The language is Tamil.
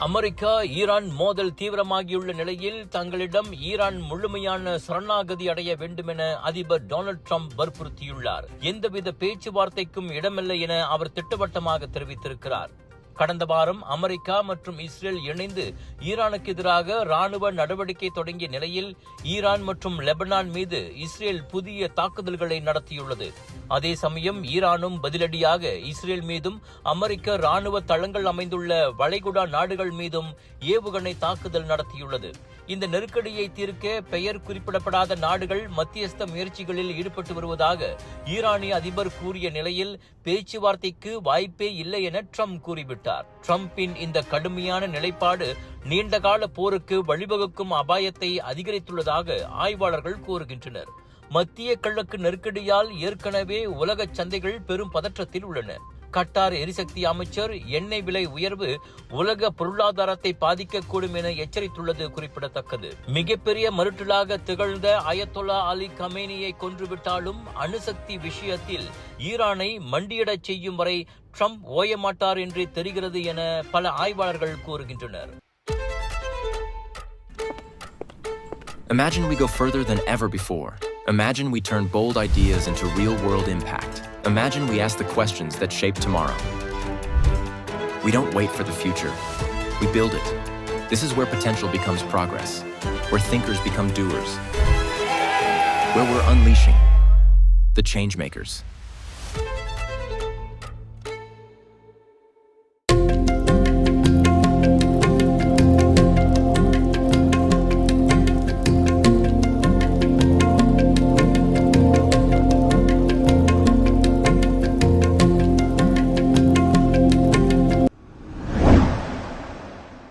அமெரிக்கா ஈரான் மோதல் தீவிரமாகியுள்ள நிலையில் தங்களிடம் ஈரான் முழுமையான சரணாகதி அடைய வேண்டும் என அதிபர் டொனால்ட் ட்ரம்ப் வற்புறுத்தியுள்ளார். எந்தவித பேச்சுவார்த்தைக்கும் இடமில்லை என அவர் திட்டவட்டமாக தெரிவித்திருக்கிறார். கடந்த வாரம் அமெரிக்கா மற்றும் இஸ்ரேல் இணைந்து ஈரானுக்கு எதிராக ராணுவ நடவடிக்கை தொடங்கிய நிலையில் ஈரான் மற்றும் லெபனான் மீது இஸ்ரேல் புதிய தாக்குதல்களை நடத்தியுள்ளது. அதே சமயம் ஈரானும் பதிலடியாக இஸ்ரேல் மீதும் அமெரிக்க ராணுவ தளங்கள் அமைந்துள்ள வளைகுடா நாடுகள் மீதும் ஏவுகணை தாக்குதல் நடத்தியுள்ளது. இந்த நெருக்கடியை தீர்க்க பெயர் குறிப்பிடப்படாத நாடுகள் மத்தியஸ்த முயற்சிகளில் ஈடுபட்டு வருவதாக ஈரானிய அதிபர் கூறிய நிலையில் பேச்சுவார்த்தைக்கு வாய்ப்பே இல்லை என ட்ரம்ப் கூறிவிட்டார். ட்ரம்பின் இந்த கடுமையான நிலைப்பாடு நீண்டகால போருக்கு வழிவகுக்கும் அபாயத்தை அதிகரித்துள்ளதாக ஆய்வாளர்கள் கூறுகின்றனர். மத்திய கிழக்கு நெருக்கடியால் ஏற்கனவே உலக சந்தைகள் பெரும் பதற்றத்தில் உள்ளன. கட்டார் எரிசக்தி அமைச்சர் எண்ணெய் விலை உயர்வு உலக பொருளாதாரத்தை பாதிக்கக்கூடும் என எச்சரித்துள்ளது குறிப்பிடத்தக்கது. மிகப்பெரிய மருட்டலாக திகழ்ந்த அயத்தொல்லா அலி கமேனியை கொன்றுவிட்டாலும் அணுசக்தி விஷயத்தில் ஈரானை மண்டியிடச் செய்யும் வரை ட்ரம்ப் ஓயமாட்டார் என்று தெரிகிறது என பல ஆய்வாளர்கள் கூறுகின்றனர். Imagine we go further than ever before. Imagine we turn bold ideas into real-world impact. Imagine we ask the questions that shape tomorrow. We don't wait for the future. We build it. This is where potential becomes progress, where thinkers become doers, where we're unleashing the change makers.